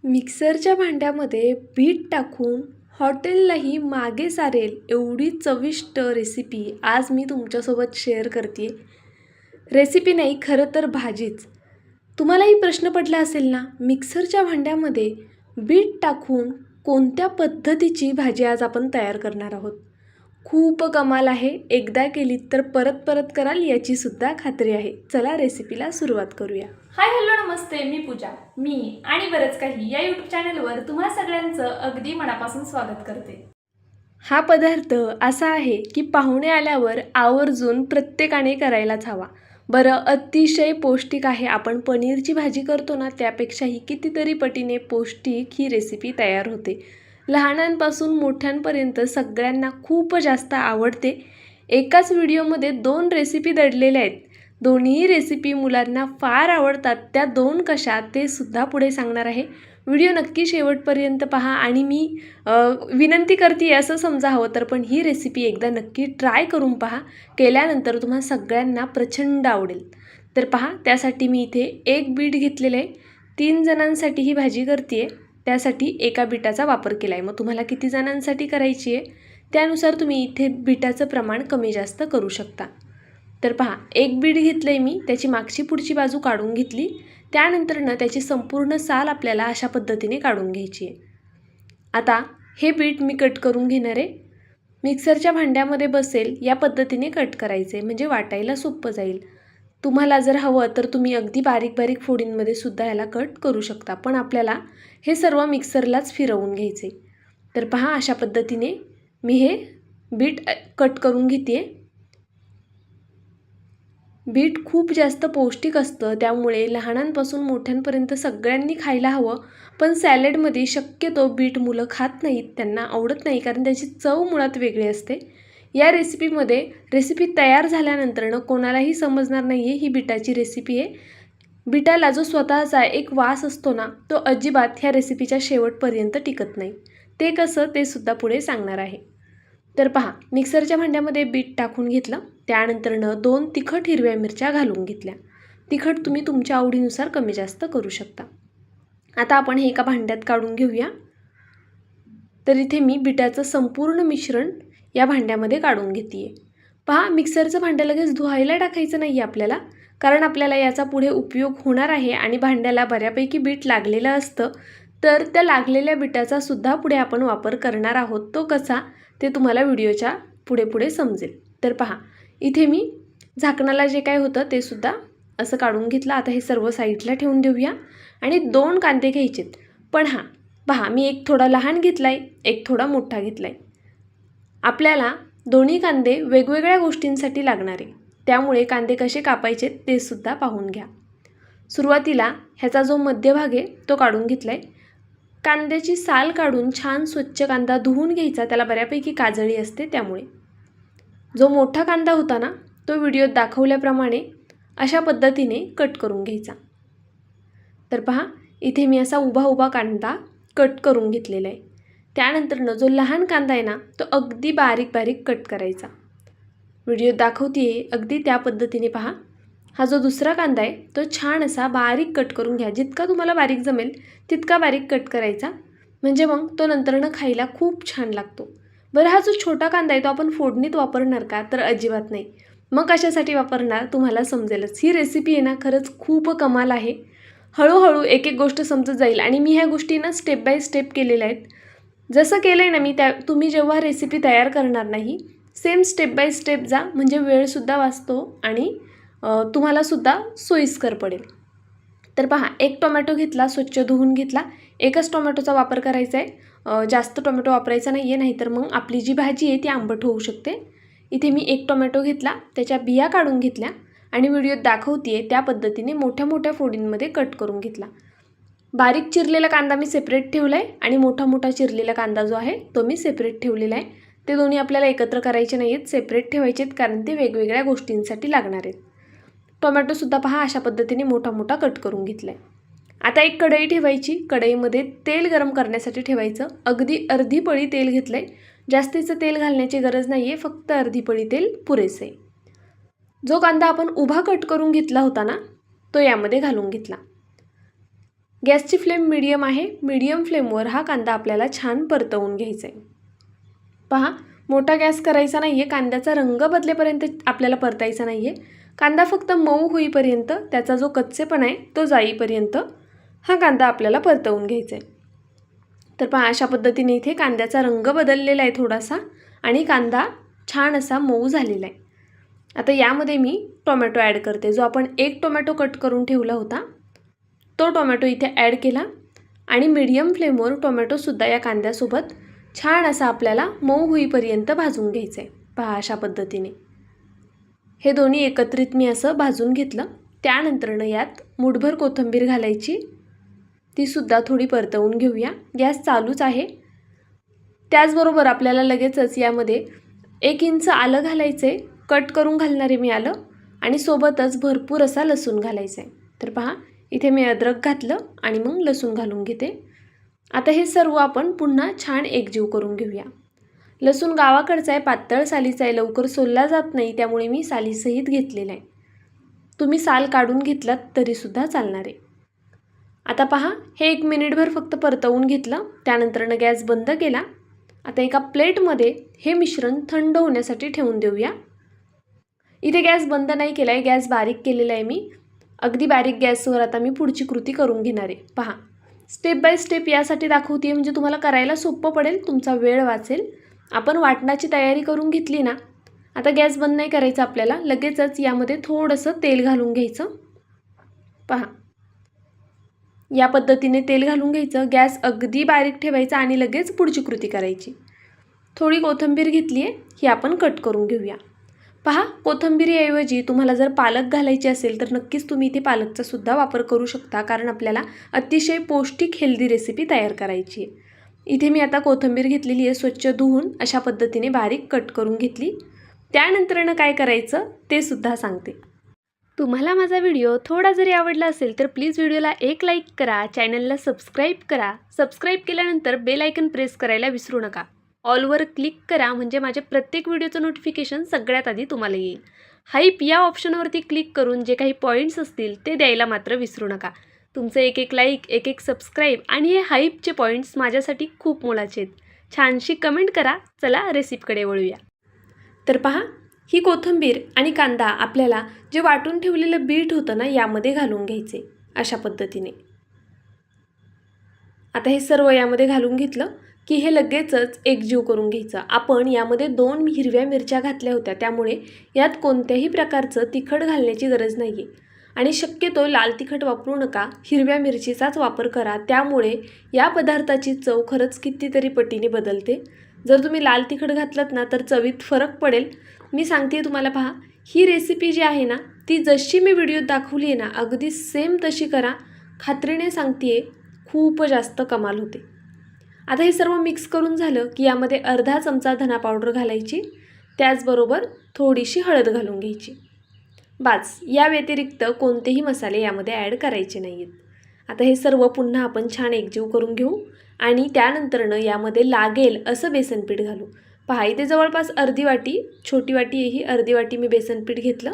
मिक्सरच्या भांड्यामध्ये बीट टाकून हॉटेललाही मागे सारेल एवढी चविष्ट रेसिपी आज मी तुमच्यासोबत शेअर करते आहे. रेसिपी नाही, खरं तर भाजीच. तुम्हालाही प्रश्न पडला असेल ना, मिक्सरच्या भांड्यामध्ये बीट टाकून कोणत्या पद्धतीची भाजी आज आपण तयार करणार आहोत. खूप कमाल आहे. एकदा केलीत तर परत परत कराल याची सुद्धा खात्री आहे. चला रेसिपीला सुरुवात करूया. हाय हॅलो नमस्ते, मी पूजा. मी आणि बरंच काही या यूट्यूब चॅनलवर तुम्हा सगळ्यांचं अगदी मनापासून स्वागत करते. हा पदार्थ असा आहे की पाहुणे आल्यावर आवर्जून प्रत्येकाने करायलाच हवा. बरं, अतिशय पौष्टिक आहे. आपण पनीरची भाजी करतो ना, त्यापेक्षाही कितीतरी पटीने पौष्टिक ही रेसिपी तयार होते. लहानांपासून मोठ्यांपर्यंत सगळ्यांना खूप जास्त आवडते. एकाच व्हिडिओमध्ये 2 रेसिपी दडलेल्या आहेत. दोन्ही रेसिपी मुलांना फार आवडतात. त्या 2 कशा ते सुद्धा पुढे सांगणार आहे. व्हिडिओ नक्की शेवटपर्यंत पहा आणि मी विनंती करते असं समजा हवं तर, पण ही रेसिपी एकदा नक्की ट्राय करून पहा. केल्यानंतर तुम्हा सगळ्यांना प्रचंड आवडेल. तर पहा, त्यासाठी मी इथे 1 बीट घेतलेलं आहे. 3 जणांसाठी ही भाजी करते आहे, त्यासाठी एका बीटाचा वापर केला आहे. मग तुम्हाला किती जणांसाठी करायची आहे त्यानुसार तुम्ही इथे बीटाचं प्रमाण कमी जास्त करू शकता. तर पहा, 1 बीट घेतलं आहे मी, त्याची मागची पुढची बाजू काढून घेतली. त्यानंतर त्याची संपूर्ण साल आपल्याला अशा पद्धतीने काढून घ्यायची आहे. आता हे बीट मी कट करून घेणार आहे. मिक्सरच्या भांड्यामध्ये बसेल या पद्धतीने कट करायचे, म्हणजे वाटायला सोपं जाईल. तुम्हाला जर हवं तर तुम्ही अगदी बारीक बारीक फोडींमध्ये सुद्धा याला कट करू शकता, पण आपल्याला हे सर्व मिक्सरलाच फिरवून घ्यायचे. तर पहा, अशा पद्धतीने मी हे बीट कट करून घेते. बीट खूप जास्त पौष्टिक असतं, त्यामुळे लहानांपासून मोठ्यांपर्यंत सगळ्यांनी खायला हवं. पण सॅलडमध्ये शक्यतो बीट मुलं खात नाहीत, त्यांना आवडत नाही, कारण त्याची चव मुळात वेगळी असते. या रेसिपीमध्ये रेसिपी तयार झाल्यानंतर कोणालाही समजणार नाही आहे ही बीटाची रेसिपी आहे. बीटाला जो स्वतःचा एक वास असतो ना, तो अजिबात ह्या रेसिपीच्या शेवटपर्यंत टिकत नाही. ते कसं ते सुद्धा पुढे सांगणार आहे. तर पहा, मिक्सरच्या भांड्यामध्ये बीट टाकून घेतलं. त्यानंतर 2 तिखट हिरव्या मिरच्या घालून घेतल्या. तिखट तुम्ही तुमच्या आवडीनुसार कमी जास्त करू शकता. आता आपण हे एका भांड्यात काढून घेऊया. तर इथे मी बीटाचं संपूर्ण मिश्रण या भांड्यामध्ये काढून घेते आहे. पहा, मिक्सरचं भांडं लगेच धुवायला टाकायचं नाही आहे आपल्याला, कारण आपल्याला याचा पुढे उपयोग होणार आहे आणि भांड्याला बऱ्यापैकी बीट लागलेलं असतं. तर त्या लागलेल्या बीटाचा सुद्धा पुढे आपण वापर करणार आहोत. तो कसा ते तुम्हाला व्हिडिओच्या पुढे पुढे समजेल. तर पहा, इथे मी झाकणाला जे काय होतं ते सुद्धा असं काढून घेतलं. आता हे सर्व साईडला ठेवून देऊया आणि 2 कांदे घ्यायचेत. पण हां, पहा, मी एक थोडा लहान घेतला आहे, एक थोडा मोठा घेतला आहे. आपल्याला दोन्ही कांदे वेगवेगळ्या गोष्टींसाठी लागणार आहे, त्यामुळे कांदे कसे कापायचे ते सुद्धा पाहून घ्या. सुरुवातीला ह्याचा जो मध्यभाग आहे तो काढून घेतला आहे. कांद्याची साल काढून छान स्वच्छ कांदा धुवून घ्यायचा, त्याला बऱ्यापैकी काजळी असते. त्यामुळे जो मोठा कांदा होता ना, तो व्हिडिओत दाखवल्याप्रमाणे अशा पद्धतीने कट करून घ्यायचा. तर पहा, इथे मी असा उभा उभा कांदा कट करून घेतलेला आहे. त्यानंतर जो लहान कांदा आहे ना, तो अगदी बारीक बारीक कट करायचा. व्हिडिओत दाखवते अगदी त्या पद्धतीने पहा. हा जो दुसरा कांदा आहे तो छान असा बारीक कट करून घ्या. जितका तुम्हाला बारीक जमेल तितका बारीक कट करायचा, म्हणजे मग तो नंतरनं खायला खूप छान लागतो. बरं, हा जो छोटा कांदा आहे तो आपण फोडणीत वापरणार का? तर अजिबात नाही. मग कशासाठी वापरणार तुम्हाला समजेलच. ही रेसिपी आहे ना, खरंच खूप कमाल आहे. हळूहळू एक एक गोष्ट समजत जाईल आणि मी ह्या गोष्टी ना स्टेप बाय स्टेप केलेल्या आहेत. जसं केलं आहे ना मी, तुम्ही जेव्हा रेसिपी तयार करणार नाही, सेम स्टेप बाय स्टेप जा, म्हणजे वेळसुद्धा वाचतो आणि तुम्हालासुद्धा सोयीस्कर पडेल. तर पहा, 1 टोमॅटो घेतला, स्वच्छ धुवून घेतला. एकच टोमॅटोचा वापर करायचा आहे, जास्त टोमॅटो वापरायचा नाही आहे, नाहीतर मग आपली जी भाजी आहे ती आंबट होऊ शकते. इथे मी 1 टोमॅटो घेतला, त्याच्या बिया काढून घेतल्या आणि व्हिडिओत दाखवते त्या पद्धतीने मोठ्या मोठ्या फोडींमध्ये कट करून घेतला. बारीक चिरलेला कांदा मी सेपरेट ठेवला आहे आणि मोठा मोठा चिरलेला कांदा जो आहे तो मी सेपरेट ठेवलेला आहे. ते दोन्ही आपल्याला एकत्र करायचे नाही आहेत, सेपरेट ठेवायचे आहेत, कारण ते वेगवेगळ्या गोष्टींसाठी लागणार आहेत. टोमॅटोसुद्धा पहा, अशा पद्धतीने मोठा मोठा कट करून घेतला आहे. आता एक कढई ठेवायची. कढईमध्ये तेल गरम करण्यासाठी ठेवायचं. अगदी अर्धी पळी तेल घेतलं आहे. जास्तीचं तेल घालण्याची गरज नाही आहे, फक्त अर्धी पळी तेल पुरेसे आहे. जो कांदा आपण उभा कट करून घेतला होता ना, तो यामध्ये घालून घेतला. गॅसची फ्लेम मीडियम आहे. मीडियम फ्लेमवर हा कांदा आपल्याला छान परतवून घ्यायचा आहे. पहा, मोठा गॅस करायचा नाही आहे. कांद्याचा रंग बदलेपर्यंत आपल्याला परतायचा नाही आहे. कांदा फक्त मऊ होईपर्यंत, त्याचा जो कच्चेपणा आहे तो जाईपर्यंत हा कांदा आपल्याला परतवून घ्यायचा आहे. तर पहा, अशा पद्धतीने इथे कांद्याचा रंग बदललेला आहे थोडासा आणि कांदा छान असा मऊ झालेला आहे. आता यामध्ये मी टोमॅटो ॲड करते. जो आपण एक टोमॅटो कट करून ठेवला होता तो टोमॅटो इथे ॲड केला आणि मीडियम फ्लेमवर टोमॅटोसुद्धा या कांद्यासोबत छान असा आपल्याला मऊ होईपर्यंत भाजून घ्यायचं आहे. पहा, अशा पद्धतीने हे दोन्ही एकत्रित मी असं भाजून घेतलं. त्यानंतरनं यात मूठभर कोथिंबीर घालायची, तीसुद्धा थोडी परतवून घेऊया. गॅस चालूच आहे. त्याचबरोबर आपल्याला लगेचच यामध्ये 1 इंच आलं घालायचं आहे. कट करून घालणारे मी आलं आणि सोबतच भरपूर असा लसूण घालायचा आहे. तर पहा, इथे मी अद्रक घातलं आणि मग लसूण घालून घेते. आता हे सर्व आपण पुन्हा छान एकजीव करून घेऊया. लसूण गावाकडचा आहे, पातळ सालीचा आहे, लवकर सोलला जात नाही, त्यामुळे मी सालीसहित घेतलेला आहे. तुम्ही साल काढून घेतलात तरीसुद्धा चालणार आहे. आता पहा, हे 1 मिनिटभर फक्त परतवून घेतलं. त्यानंतरनं गॅस बंद केला. आता एका प्लेटमध्ये हे मिश्रण थंड होण्यासाठी ठेवून देऊया. इथे गॅस बंद नाही केला आहे, गॅस बारीक केलेला आहे मी. अगदी बारीक गॅसवर आता मी पुढची कृती करून घेणार आहे. पहा, स्टेप बाय स्टेप यासाठी दाखवते म्हणजे तुम्हाला करायला सोपं पडेल, तुमचा वेळ वाचेल. आपण वाटणाची तयारी करून घेतली ना. आता गॅस बंद नाही करायचा आपल्याला. लगेचच यामध्ये थोडंसं तेल घालून घ्यायचं. पहा, या पद्धतीने तेल घालून घ्यायचं. गॅस अगदी बारीक ठेवायचा आणि लगेच पुढची कृती करायची. थोडी कोथिंबीर घेतली आहे, ही आपण कट करून घेऊया. पहा, कोथिंबीरीऐवजी तुम्हाला जर पालक घालायची असेल तर नक्कीच तुम्ही इथे पालकचा सुद्धा वापर करू शकता, कारण आपल्याला अतिशय पौष्टिक हेल्दी रेसिपी तयार करायची आहे. इथे मी आता कोथिंबीर घेतलेली आहे, स्वच्छ धुवून अशा पद्धतीने बारीक कट करून घेतली. त्यानंतरनं काय करायचं ते सुद्धा सांगते. तुम्हाला माझा व्हिडिओ थोडा जरी आवडला असेल तर प्लीज व्हिडिओला एक लाईक करा, चॅनलला सबस्क्राईब करा. सबस्क्राईब केल्यानंतर बेल आयकन प्रेस करायला विसरू नका. ऑलवर क्लिक करा म्हणजे माझ्या प्रत्येक व्हिडिओचं नोटिफिकेशन सगळ्यात आधी तुम्हाला येईल. हाईप या ऑप्शनवरती क्लिक करून जे काही पॉईंट्स असतील ते द्यायला मात्र विसरू नका. तुमचं एक लाईक, एक सबस्क्राईब आणि हे हाईपचे पॉईंट्स माझ्यासाठी खूप मोलाचे आहेत. छानशी कमेंट करा. चला रेसिपीकडे वळूया. तर पहा, ही कोथिंबीर आणि कांदा आपल्याला जे वाटून ठेवलेलं बीट होतं ना यामध्ये घालून घ्यायचे अशा पद्धतीने. आता हे सर्व यामध्ये घालून घेतलं की हे लगेचच एकजीव करून घ्यायचं. आपण यामध्ये 2 हिरव्या मिरच्या घातल्या होत्या, त्यामुळे यात कोणत्याही प्रकारचं तिखट घालण्याची गरज नाही आहे. आणि शक्यतो लाल तिखट वापरू नका, हिरव्या मिरचीचाच वापर करा. त्यामुळे या पदार्थाची चव खरंच कितीतरी पटीने बदलते. जर तुम्ही लाल तिखट घातलं ना तर चवीत फरक पडेल. मी सांगते तुम्हाला, पहा, ही रेसिपी जी आहे ना ती जशी मी व्हिडिओत दाखवली आहे ना अगदी सेम तशी करा. खात्रीने सांगते, खूप जास्त कमाल होते. आता हे सर्व मिक्स करून झालं की यामध्ये अर्धा चमचा धना पावडर घालायची, त्याचबरोबर थोडीशी हळद घालून घ्यायची. बास, या व्यतिरिक्त कोणतेही मसाले यामध्ये ॲड करायचे नाहीत. आता हे सर्व पुन्हा आपण छान एकजीव करून घेऊ आणि त्यानंतरनं यामध्ये लागेल असं बेसनपीठ घालू. पहा, इथे जवळपास अर्धी वाटी, छोटी वाटी आहे ही, अर्धी वाटी मी बेसनपीठ घेतलं,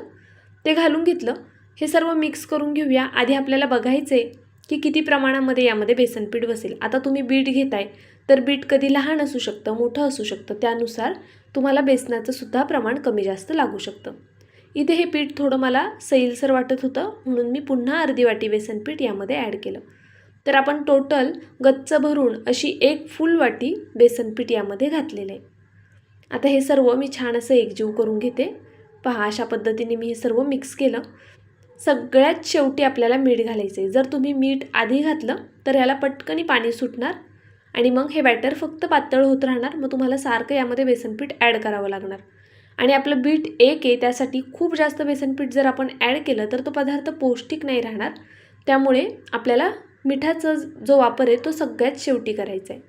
ते घालून घेतलं. हे सर्व मिक्स करून घेऊया. आधी आपल्याला बघायचं आहे की किती प्रमाणामध्ये यामध्ये बेसनपीठ बसेल. आता तुम्ही बीट घेताय तर बीट कधी लहान असू शकतं, मोठं असू शकतं, त्यानुसार तुम्हाला बेसनाचं सुद्धा प्रमाण कमी जास्त लागू शकतं. इथे हे पीठ थोडं मला सैलसर वाटत होतं म्हणून मी पुन्हा अर्धी वाटी बेसनपीठ यामध्ये ॲड केलं. तर आपण टोटल गच्च भरून अशी 1 फुल वाटी बेसनपीठ यामध्ये घातलेलं आहे. आता हे सर्व मी छान असं एकजीव करून घेते. पहा, अशा पद्धतीने मी हे सर्व मिक्स केलं. सगळ्यात शेवटी आपल्याला मीठ घालायचं आहे. जर तुम्ही मीठ आधी घातलं तर याला पटकनी पाणी सुटणार आणि मग हे बॅटर फक्त पातळ होत राहणार. मग तुम्हाला सारखं यामध्ये बेसनपीठ ॲड करावं लागणार. आणि आपलं बीट 1 आहे, त्यासाठी खूप जास्त बेसनपीठ जर आपण ॲड केलं तर तो पदार्थ पौष्टिक नाही राहणार. त्यामुळे आपल्याला मिठाचा जो वापर आहे तो सगळ्यात शेवटी करायचा आहे.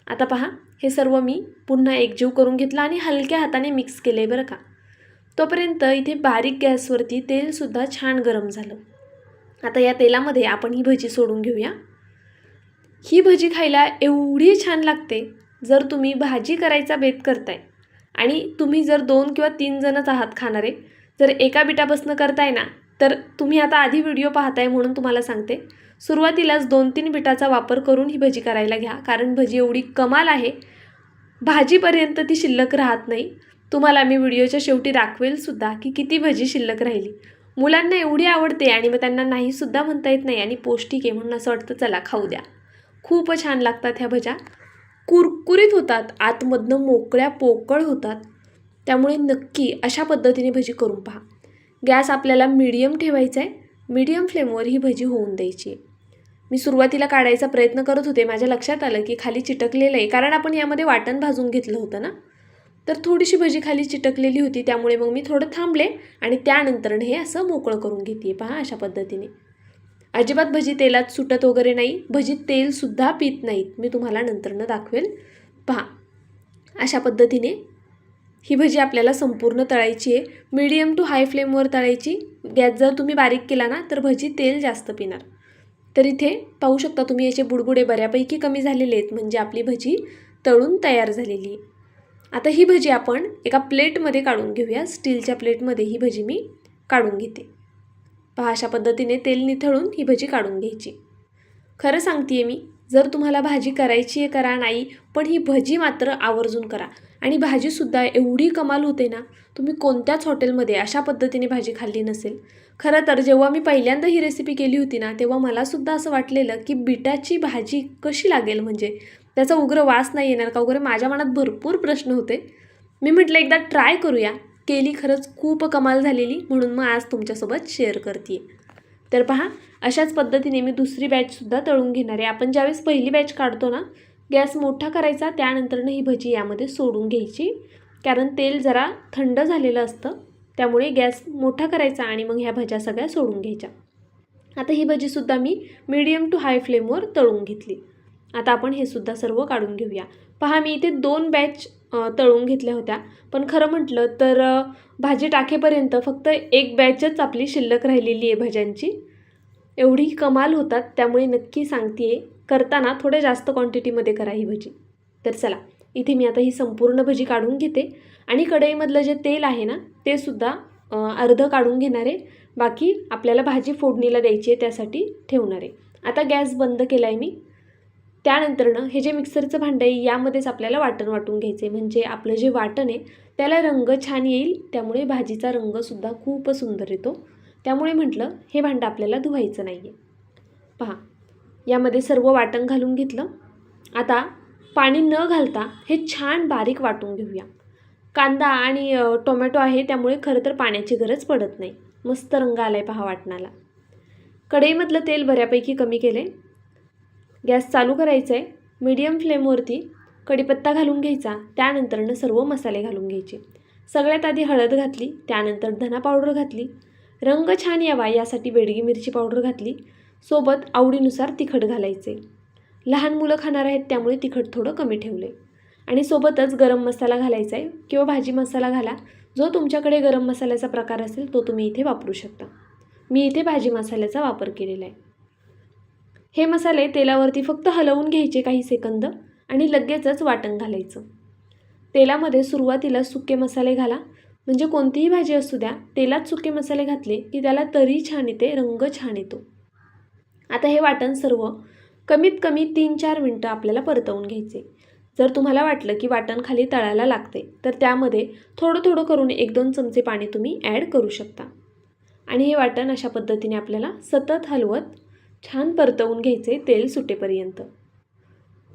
आता पहा, हे सर्व मी पुन्हा एकजीव करून घेतलं आणि हलक्या हाताने मिक्स केलं आहे बरं का. तोपर्यंत इथे बारीक गॅसवरती तेलसुद्धा छान गरम झालं. आता या तेलामध्ये आपण ही भजी सोडून घेऊया. ही भजी खायला एवढी छान लागते. जर तुम्ही भाजी करायचा बेत करताय आणि तुम्ही जर 2 किंवा 3 जणच आहात खाणारे, जर एका बिटापासून करताय ना तर तुम्ही आता आधी व्हिडिओ पाहताय म्हणून तुम्हाला सांगते, सुरुवातीलाच 2-3 बिटाचा वापर करून ही भजी करायला घ्या, कारण भजी एवढी कमाल आहे, भाजीपर्यंत ती शिल्लक राहत नाही. तुम्हाला मी व्हिडिओच्या शेवटी दाखवेलसुद्धा की किती भजी शिल्लक राहिली. मुलांना एवढी आवडते आणि मग त्यांना नाहीसुद्धा म्हणता येत नाही आणि पौष्टिक आहे म्हणून असं वाटतं चला खाऊ द्या. खूप छान लागतात ह्या भज्या, कुरकुरीत होतात, आतमधनं मोकळ्या पोकळ होतात. त्यामुळे नक्की अशा पद्धतीने भजी करून पहा. गॅस आपल्याला मीडियम ठेवायचा आहे, मीडियम फ्लेमवर ही भजी होऊन द्यायची. मी सुरुवातीला काढायचा प्रयत्न करत होते, माझ्या लक्षात आलं की खाली चिटकलेलं आहे, कारण आपण यामध्ये वाटण भाजून घेतलं होतं ना, तर थोडीशी भजी खाली चिटकलेली होती. त्यामुळे मग मी थोडं थांबले आणि त्यानंतर हे असं मोकळं करून घेते. पहा अशा पद्धतीने. अजिबात भजी तेलात सुटत वगैरे नाही, भजी तेलसुद्धा पित नाहीत. मी तुम्हाला नंतरनं दाखवेल. पहा अशा पद्धतीने ही भजी आपल्याला संपूर्ण तळायची आहे. मीडियम टू हाय फ्लेमवर तळायची. गॅस जर तुम्ही बारीक केला ना तर भजी तेल जास्त पिणार. तर इथे पाहू शकता तुम्ही याचे बुडबुडे बऱ्यापैकी कमी झालेले आहेत, म्हणजे आपली भजी तळून तयार झालेली आहे. आता ही भजी आपण एका प्लेटमध्ये काढून घेऊया. स्टीलच्या प्लेटमध्ये ही भजी मी काढून घेते. पहा अशा पद्धतीने तेल निथळून ही भजी काढून घ्यायची. खरं सांगते मी, जर तुम्हाला भाजी करायची आहे करा, नाही पण ही भजी मात्र आवर्जून करा. आणि भाजीसुद्धा एवढी कमाल होते ना, तुम्ही कोणत्याच हॉटेलमध्ये अशा पद्धतीने भाजी खाल्ली नसेल. खरं तर जेव्हा मी पहिल्यांदा ही रेसिपी केली होती ना, तेव्हा मलासुद्धा असं वाटलेलं की बिटाची भाजी कशी लागेल, म्हणजे त्याचा उग्र वास नाही येणार का वगैरे, माझ्या मनात भरपूर प्रश्न होते. मी म्हटलं एकदा ट्राय करूया. केली, खरंच खूप कमाल झालेली, म्हणून मग आज तुमच्यासोबत शेअर करते. तर पहा अशाच पद्धतीने मी दुसरी बॅचसुद्धा तळून घेणार आहे. आपण ज्यावेळेस पहिली बॅच काढतो ना, गॅस मोठा करायचा, त्यानंतरनं ही भजी यामध्ये सोडून घ्यायची, कारण तेल जरा थंड झालेलं असतं. त्यामुळे गॅस मोठा करायचा आणि मग ह्या भज्या सगळ्या सोडून घ्यायच्या. आता ही भजीसुद्धा मी मीडियम टू हाय फ्लेमवर तळून घेतली. आता आपण हे सुद्धा सर्व काढून घेऊया. पहा मी इथे 2 बॅच तळून घेतल्या होत्या, पण खरं म्हटलं तर भाजी टाकेपर्यंत फक्त 1 बॅचच आपली शिल्लक राहिलेली आहे भज्यांची. एवढी कमाल होतात, त्यामुळे नक्की सांगते करताना थोड्या जास्त क्वांटिटीमध्ये करा ही भजी. तर चला इथे मी आता ही संपूर्ण भजी काढून घेते आणि कढईमधलं जे तेल आहे ना ते सुद्धा अर्धं काढून घेणार आहे. बाकी आपल्याला भाजी फोडणीला द्यायची आहे, त्यासाठी ठेवणार आहे. आता गॅस बंद केला आहे मी. त्यानंतरनं हे जे मिक्सरचं भांडं आहे यामध्येच आपल्याला वाटण वाटून घ्यायचं आहे, म्हणजे आपलं जे वाटण आहे त्याला रंग छान येईल. त्यामुळे भाजीचा रंगसुद्धा खूप सुंदर येतो. त्यामुळे म्हटलं हे भांडं आपल्याला धुवायचं नाही आहे. पहा यामध्ये सर्व वाटण घालून घेतलं. आता पाणी न घालता हे छान बारीक वाटून घेऊया. कांदा आणि टोमॅटो आहे, त्यामुळे खरं तर पाण्याची गरज पडत नाही. मस्त रंग आला आहे पहा वाटणाला. कढईमधलं तेल बऱ्यापैकी कमी केलं आहे. गॅस चालू करायचा आहे. मीडियम फ्लेमवरती कढीपत्ता घालून घ्यायचा. त्यानंतरनं सर्व मसाले घालून घ्यायचे. सगळ्यात आधी हळद घातली, त्यानंतर धना पावडर घातली. रंग छान यावा यासाठी बेडगी मिरची पावडर घातली. सोबत आवडीनुसार तिखट घालायचे. लहान मुलं खाणार आहेत त्यामुळे तिखट थोडं कमी ठेवले. आणि सोबतच गरम मसाला घालायचा आहे किंवा भाजी मसाला घाला. जो तुमच्याकडे गरम मसाल्याचा प्रकार असेल तो तुम्ही इथे वापरू शकता. मी इथे भाजी मसाल्याचा वापर केलेला आहे. हे मसाले तेलावरती फक्त हलवून घ्यायचे काही सेकंद आणि लगेचच वाटण घालायचं. तेलामध्ये सुरुवातीला सुके मसाले घाला, म्हणजे कोणतीही भाजी असू द्या तेलात सुके मसाले घातले की त्याला तरी छान येते, रंग छान येतो. आता हे वाटण सर्व कमीत कमी 3-4 मिनटं आपल्याला परतवून घ्यायचे. जर तुम्हाला वाटलं की वाटण खाली तळायला लागते तर त्यामध्ये थोडं थोडं करून 1-2 चमचे पाणी तुम्ही ॲड करू शकता. आणि हे वाटण अशा पद्धतीने आपल्याला सतत हलवत छान परतवून घ्यायचे तेल सुटेपर्यंत.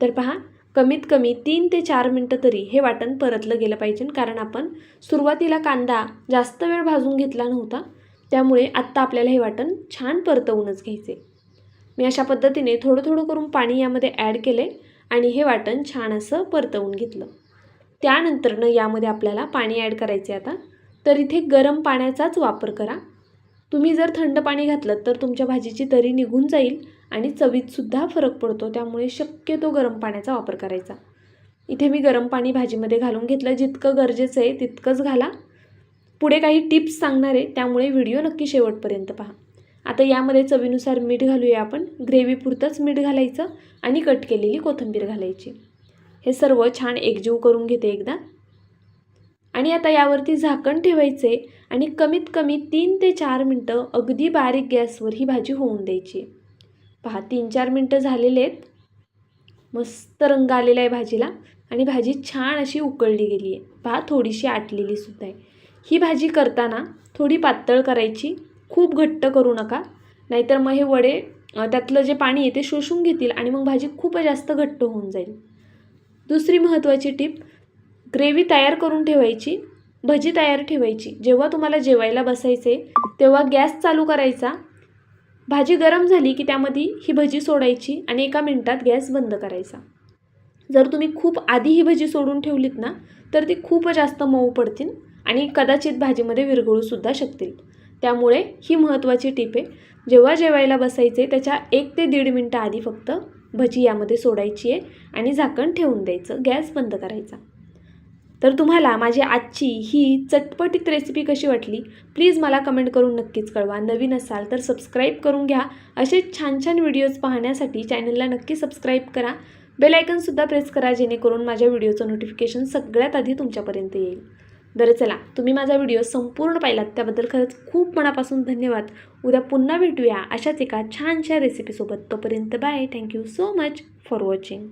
तर पहा कमीत कमी 3 ते 4 मिनटं तरी हे वाटण परतलं गेलं पाहिजे, कारण आपण सुरुवातीला कांदा जास्त वेळ भाजून घेतला नव्हता. त्यामुळे आत्ता आपल्याला हे वाटण छान परतवूनच घ्यायचे. मी अशा पद्धतीने थोडं थोडं करून पाणी यामध्ये ॲड केले आणि हे वाटण छान असं परतवून घेतलं. त्यानंतरनं यामध्ये आपल्याला पाणी ॲड करायचे. आता तर इथे गरम पाण्याचाच वापर करा. तुम्ही जर थंड पाणी घातलं तर तुमच्या भाजीची तरी निघून जाईल आणि चवीतसुद्धा फरक पडतो. त्यामुळे शक्यतो गरम पाण्याचा वापर करायचा. इथे मी गरम पाणी भाजीमध्ये घालून घेतलं. जितकं गरजेचं आहे तितकंच घाला. पुढे काही टिप्स सांगणार आहे, त्यामुळे व्हिडिओ नक्की शेवटपर्यंत पहा. आता यामध्ये चवीनुसार मीठ घालूया आपण. ग्रेव्हीपुरतंच मीठ घालायचं आणि कट केलेली कोथिंबीर घालायची. हे सर्व छान एकजीव करून घेते एकदा. आणि आता यावरती झाकण ठेवायचे आणि कमीत कमी 3 ते 4 मिनटं अगदी बारीक गॅसवर ही भाजी होऊन द्यायची. पहा 3-4 मिनटं झालेले आहेत. मस्त रंग आलेला आहे भाजीला आणि भाजी छान अशी उकळली गेली आहे. पहा थोडीशी आटलेली सुद्धा आहे. ही भाजी करताना थोडी पातळ करायची, खूप घट्ट करू नका, नाहीतर मग हे वडे त्यातलं जे पाणी आहे ते शोषून घेतील आणि मग भाजी खूप जास्त घट्ट होऊन जाईल. दुसरी महत्त्वाची टिप, ग्रेव्ही तयार करून ठेवायची, भजी तयार ठेवायची. जेव्हा तुम्हाला जेवायला बसायचे तेव्हा गॅस चालू करायचा, भाजी गरम झाली की त्यामध्ये ही भजी सोडायची आणि 1 मिनिटात गॅस बंद करायचा. जर तुम्ही खूप आधी ही भजी सोडून ठेवलीत ना तर ती खूप जास्त मऊ पडतील आणि कदाचित भाजीमध्ये विरघळूसुद्धा शकतील. त्यामुळे ही महत्त्वाची टिप आहे. जेव्हा जेवायला बसायचे त्याच्या 1 ते 1.5 मिनटं आधी फक्त भजी यामध्ये सोडायची आहे आणि झाकण ठेवून द्यायचं, गॅस बंद करायचा. तर तुम्हाला माझी आजची ही चटपटीत रेसिपी कशी वाटली प्लीज मला कमेंट करून नक्कीच कळवा. नवीन असाल तर सबस्क्राईब करून घ्या. असे छान छान व्हिडिओज पाहण्यासाठी चॅनलला नक्की सबस्क्राईब करा. बेल आयकनसुद्धा प्रेस करा जेणेकरून माझ्या व्हिडिओचं नोटिफिकेशन सगळ्यात आधी तुमच्यापर्यंत येईल. बरं चला, तुम्ही माझा व्हिडिओ संपूर्ण पाहिलात त्याबद्दल खरंच खूप मनापासून धन्यवाद. उद्या पुन्हा भेटूया अशाच एका छानशा रेसिपीसोबत. तोपर्यंत bye. Thank you so much for watching.